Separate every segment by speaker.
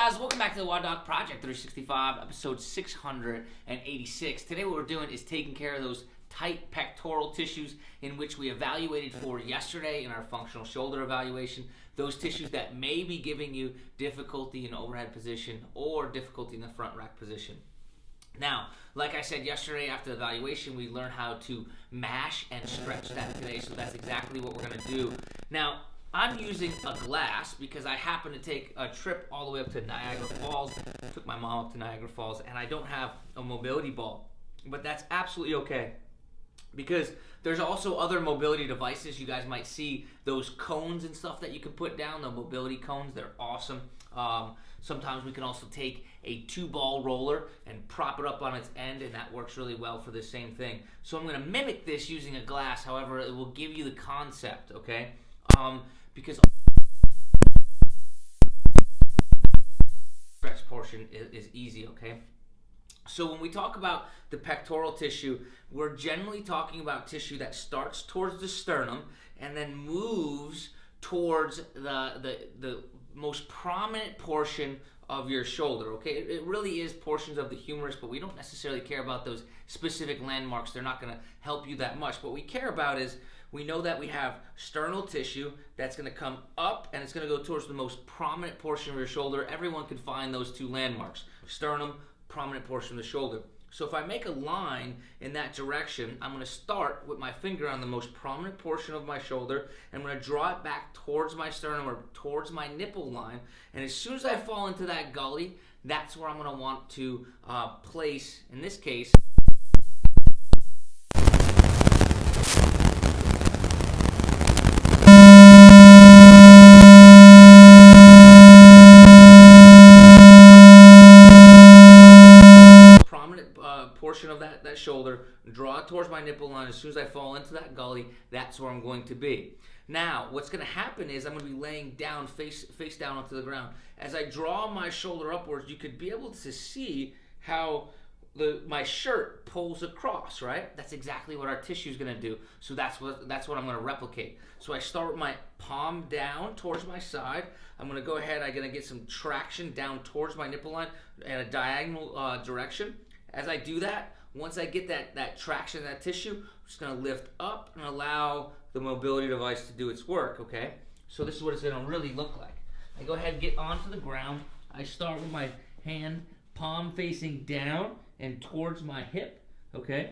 Speaker 1: guys, welcome back to the WODdoc Project 365, episode 686. Today what we're doing is taking care of those tight pectoral tissues in which we evaluated for yesterday in our functional shoulder evaluation. Those tissues that may be giving you difficulty in overhead position or difficulty in the front rack position. Now, like I said yesterday after the evaluation, we learned how to mash and stretch that today, so that's exactly what we're going to do. Now, I'm using a glass because I happen to take a trip all the way up to Niagara Falls. Took my mom up to Niagara Falls, and I don't have a mobility ball. But that's absolutely okay, because there's also other mobility devices. You guys might see those cones and stuff that you can put down, the mobility cones. They're awesome. Sometimes we can also take a 2-ball roller and prop it up on its end, and that works really well for the same thing. So I'm going to mimic this using a glass. However, it will give you the concept, okay? Because stretch portion is easy, okay? So when we talk about the pectoral tissue, we're generally talking about tissue that starts towards the sternum and then moves towards the most prominent portion of your shoulder, okay? It really is portions of the humerus, but we don't necessarily care about those specific landmarks. They're not going to help you that much. What we care about is we know that we have sternal tissue that's going to come up and it's going to go towards the most prominent portion of your shoulder. Everyone can find those two landmarks: sternum, prominent portion of the shoulder. So if I make a line in that direction, I'm going to start with my finger on the most prominent portion of my shoulder, and I'm going to draw it back towards my sternum or towards my nipple line. And as soon as I fall into that gully, that's where I'm going to want to place, in this case, portion of that shoulder, draw it towards my nipple line. As soon as I fall into that gully, that's where I'm going to be. Now, what's going to happen is I'm going to be laying down, face down onto the ground. As I draw my shoulder upwards, you could be able to see how my shirt pulls across, right? That's exactly what our tissue is going to do. So that's what I'm going to replicate. So I start with my palm down towards my side. I'm going to go ahead, I'm going to get some traction down towards my nipple line in a diagonal direction. As I do that, once I get that traction in that tissue, I'm just going to lift up and allow the mobility device to do its work, okay? So this is what it's going to really look like. I go ahead and get onto the ground. I start with my hand, palm facing down and towards my hip, okay?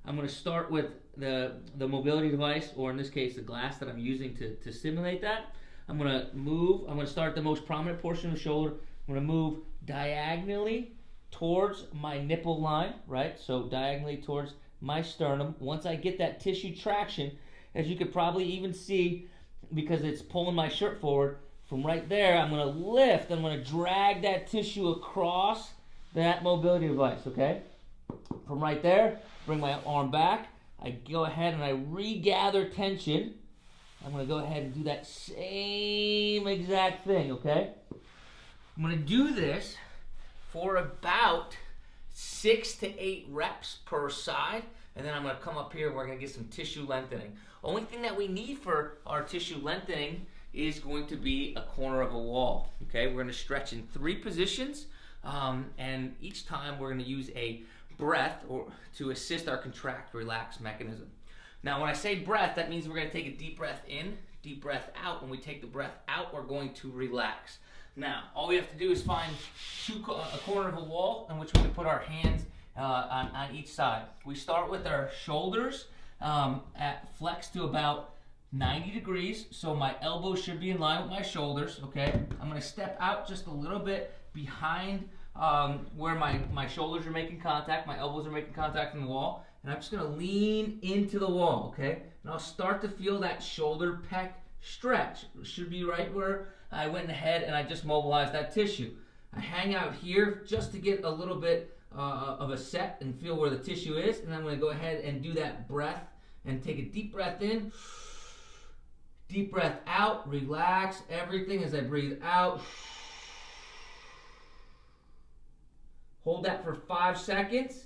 Speaker 1: I'm going to start with the mobility device, or in this case, the glass that I'm using to simulate that. I'm going to move. I'm going to start at the most prominent portion of the shoulder. I'm going to move diagonally towards my nipple line, right? So diagonally towards my sternum. Once I get that tissue traction, as you could probably even see, because it's pulling my shirt forward, from right there, I'm going to lift. I'm going to drag that tissue across that mobility device, okay? From right there, bring my arm back. I go ahead and I regather tension. I'm going to go ahead and do that same exact thing, okay? I'm going to do this for about 6 to 8 reps per side, and then I'm going to come up here and we're going to get some tissue lengthening. Only thing that we need for our tissue lengthening is going to be a corner of a wall. Okay, we're going to stretch in 3 positions, and each time we're going to use a breath or to assist our contract relax mechanism. Now, when I say breath, that means we're going to take a deep breath in, deep breath out. When we take the breath out, we're going to relax. Now, all we have to do is find a corner of a wall in which we can put our hands on each side. We start with our shoulders at flex to about 90 degrees, so my elbows should be in line with my shoulders, okay? I'm going to step out just a little bit behind where my shoulders are making contact, my elbows are making contact in the wall, and I'm just going to lean into the wall, okay? And I'll start to feel that shoulder pec stretch. It should be right where I went ahead and I just mobilized that tissue. I hang out here just to get a little bit of a set and feel where the tissue is, and I'm going to go ahead and do that breath and take a deep breath in, deep breath out, relax everything as I breathe out. Hold that for 5 seconds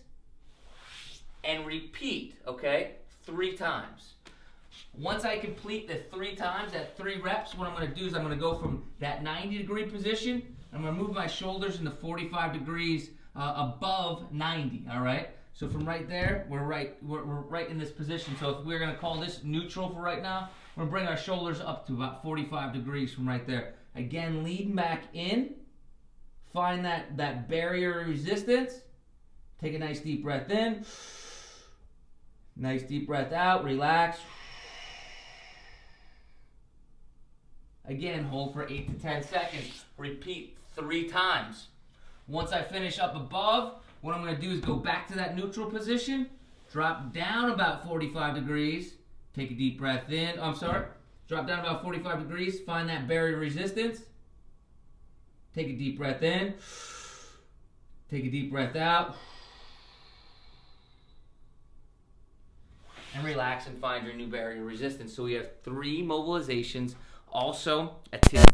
Speaker 1: and repeat, okay, 3 times. Once I complete the 3 times, at 3 reps, what I'm going to do is I'm going to go from that 90-degree position. I'm going to move my shoulders into 45 degrees above 90. All right. So from right there, we're right in this position. So if we're going to call this neutral for right now, we're going to bring our shoulders up to about 45 degrees from right there. Again, lean back in. Find that barrier of resistance. Take a nice deep breath in. Nice deep breath out. Relax. Again, hold for 8 to 10 seconds. Repeat 3 times. Once I finish up above, what I'm going to do is go back to that neutral position, drop down about 45 degrees, take a deep breath in. Drop down about 45 degrees, find that barrier resistance. Take a deep breath in, take a deep breath out, and relax and find your new barrier resistance. So we have 3 mobilizations, also a tip.